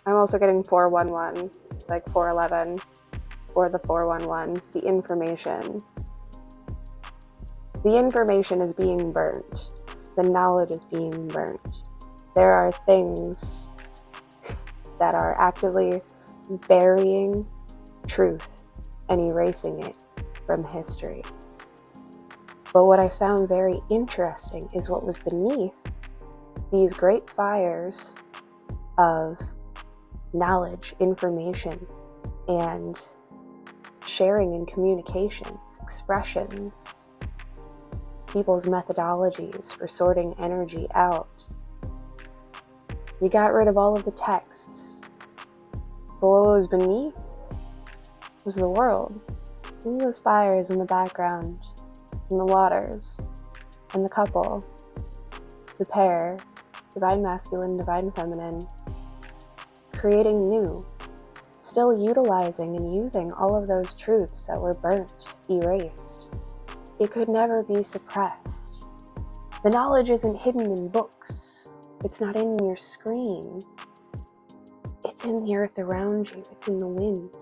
I'm also getting 411, like 411, or the 411, the information. The information is being burnt. The knowledge is being burnt. There are things that are actively burying truth and erasing it from history. But what I found very interesting is what was beneath these great fires of knowledge, information, and sharing and communications, expressions, people's methodologies for sorting energy out. You got rid of all of the texts. But what was beneath was the world. And those fires in the background, and the waters, and the couple, the pair, divine masculine, divine feminine, creating new, still utilizing and using all of those truths that were burnt, erased. It could never be suppressed. The knowledge isn't hidden in books. It's not in your screen. It's in the earth around you. It's in the wind.